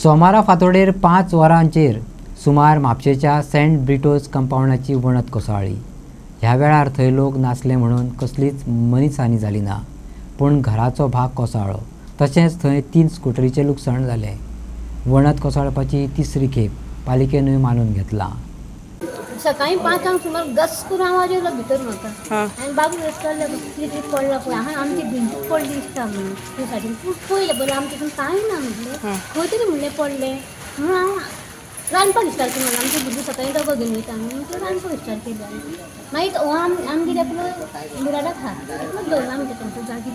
सोमारा फांतोडेर 5 वरांचेर सुमार म्हापशेच्या सेंट ब्रिटोज कंपाऊंडाची वणत कोसळ्ळी। ह्या वेळार थंय लोक नासले म्हणून कसलीच मनीसहानी जाली ना, पूण घराचो भाग कोसळ्ळो। तशेंच थंय 3 स्कूटरीचें लुकसाण जालें। वणत कोसळपाची तिसरी खेप पालिकेनूय मानून घेतला। सकाळी 5 सुमार गस करून आवाज येयलो भितर म्हाका आनी बाबू रस्त्यार कितें पडला पळय हांवें आमची भिंत पडली दिसता म्हणून ते सायडीन पळयलें बरें आमचे तितून कांय ना म्हटलें खंय तरी म्हणलें पडलें म्हणून हांव रांदपाक स्टार्ट केलें। आमची भुरगीं सकाळी डबो घेवन वयता म्हणून तो रांदपाक स्टार्ट केलें। मागीर हो आमी कितें आपलो मिराडाक हात दवरला आमी तेंचो जागी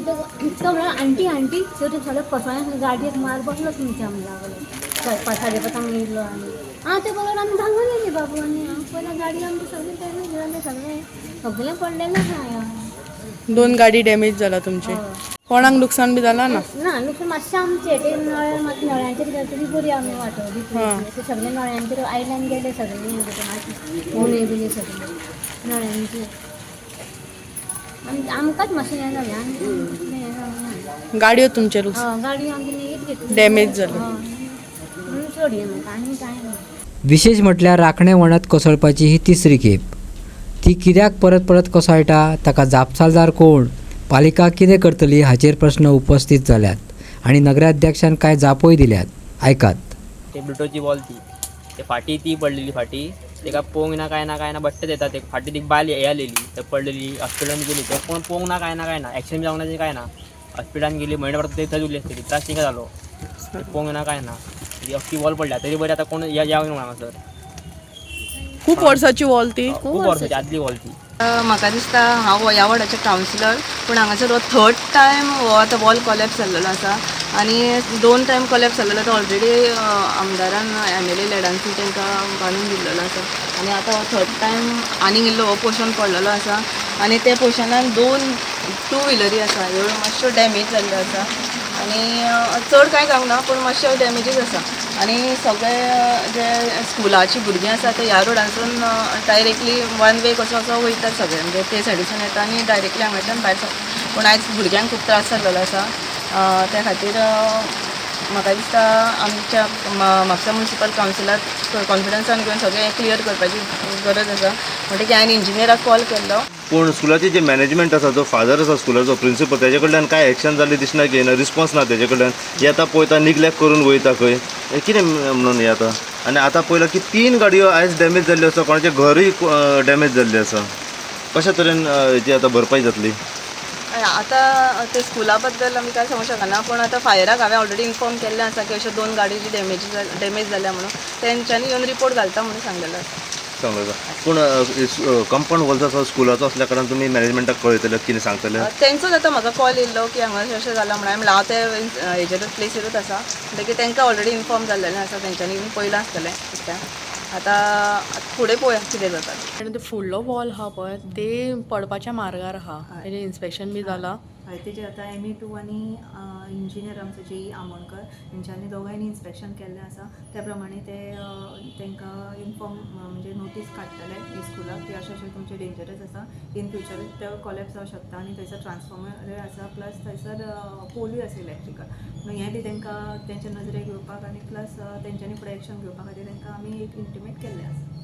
तो म्हणल्यार आंटी त्यो सगळें कोसळ्ळें गाडयेक मार बसलो तुमच्या म्हणून लागलो 5:30 येयलो आनी ते बरोबर आमी धांवून येयली बाबू आनी पयलीं गाडी आमची सगळी डॅमेज जालें सगळें पडलेलें आसा। 2 गाडी डॅमेज जाला तुमचे। कोणाक लुकसाण बी जालां ना? ना लुकसाण मातशें आमचें ते नळ्या मातशें नळ्यांचेर गेले तरी बरी आमी वांटोवली ते सगळे नळ्यांचेर आयल्यान गेले सगळे मातशें उणे बिणे सगळे नळ्यांचेर आनी आमकांच मातशें हें जालें आनी गाडयो तुमचे लुकसाण गाडी आमची लेगीत घेतली डॅमेज जाली म्हणून सोडली म्हाका आनी कांय ना। विशेष म्हटल्यार राखणें वणत कोसळपाची ही तिसरी खेप। ती कित्याक परत परत कोसळटा, ताका जापसालदार कोण, पालिका कितें करतली हाचेर प्रस्न उपस्थित जाल्यात आनी नगराध्यक्षान कांय जापोय दिल्यात। आयकात। ते ब्रिटोची वॉल ते फाटी ती पडलेली फाटी तेका पोंग ना काय ना बट्टे देतात ते फाटी ती बायल हे आलेली ते पडलेली हॉस्पिटलान गेली ते कोण पोंग ना काय ना एक्शन जावनाची काय ना हॉस्पिटलान गेली महिने परत ते थंय उरली आसतली त्रास तिका जालो पोंग ना काय ना ती अख्खी वॉल पडल्या तरी बरी आता कोण या म्हणा सर खूप वर्साची वॉल ती खूप वर्साची आदली वॉल ती। म्हाका दिसता हांव ह्या वॉर्डाचें कावन्सिलर पूण हांगासर हो 3rd टायम हो आतां वॉल कॉलेप्स जाल्लो आसा आनी 2 टायम कॉलेप्स जाल्लो तो ऑलरेडी आमदारान MLA लॅडांसी तांकां बांदून दिल्लो आसा आनी आतां हो 3rd टायम आनीक इल्लो हो पोर्शन पडलेलो आसा आनी त्या पोर्शनान 2 टू-व्हिलरी आसा ह्यो मातश्यो डॅमेज जाल्ल्यो आसा आनी चड कांय जावंक ना पूण मातश्यो डॅमेजीस आसा आनी सगळे जे स्कुलाची भुरगीं आसा ते ह्या रोडांसून डायरेक्टली वन वे कसो वयतात सगळे म्हणजे ते सायडीसून येता आनी डायरेक्टली हांगाच्यान भायर सरता पूण आयज भुरग्यांक खूब त्रास जाल्लो आसा त्या खातीर म्हाका दिसता आमच्या म्हापसा म्युनिसिपल कावन्सिलाक कॉन्फिडन्सान घेवन सगळें क्लियर करपाची गरज आसा म्हणटकीर हांवें इंजिनियराक कॉल केल्लो। पूण स्कुलाची जे मॅनेजमेंट आसा जो फादर आसा स्कुलाचो प्रिंसिपल तेजे कडल्यान कांय एक्शन जाल्ली दिसना की रिस्पॉन्स ना तेजे कडल्यान येता पळयता निग्लेक्ट करून वयता खंय कितें म्हणून हें जाता आनी आतां पळयलां की 3 गाडयो आयज डॅमेज जाल्ल्यो आसा कोणाचें घरूय डॅमेज जाल्लें आसा कशा तरेन हेची आतां भरपाई जातली? आतां ते स्कुला बद्दल आमी कांय सांगूं शकना पूण आतां फायराक हांवें ऑलरेडी इन्फॉर्म केल्लें आसा की अश्यो 2 गाडयोची डॅमेज जाल्या म्हणून तेंच्यांनी येवन रिपोर्ट घालता म्हणून सांगलेलो आसा। सांगलेलो पूण कंपाऊंड वॉल्स आसा स्कुलाचो असल्या कारणान तुमी मॅनेजमेंटाक कळयतले कितें सांगतले? तेंचोच आतां म्हाका कॉल येयल्लो की हांगा अशें जालां म्हणून हांवें हांव ते हेजेरूच प्लेसीरूच आसा म्हणटकीर तेंकां ऑलरेडी इन्फॉर्म जाल्लेलें आसा तेंच्यांनी पयलां आसतलें आतां फुडें पळोवया कितें जाता। आनी तो फुडलो वॉल आहा पळय ते पडपाच्या मार्गार आहा तेजें इन्स्पेक्शन बी जालां हय तेजें आतां ME2 आनी इंजिनियर आमचो JE आमोणकर तेंच्यांनी दोगांयनी इन्स्पेक्शन केल्लें आसा त्या प्रमाणे ते तेंकां इन्फॉर्म म्हणजे नोटीस काडटले स्कुलाक की अशें अशें तुमचें डेंजरस आसा इन फ्युचर तो कॉलेप्स जावं शकता आनी थंयसर ट्रान्सफॉर्मर आसा प्लस थंयसर पोलूय आसा इलेक्ट्रिकल हें बी तेंकां तेंचे नजरेक येवपाक आनी प्लस तेंच्यांनी फुडें एक्शन घेवपा खातीर तेंकां आमी एक इंटिमेट केल्लें आसा।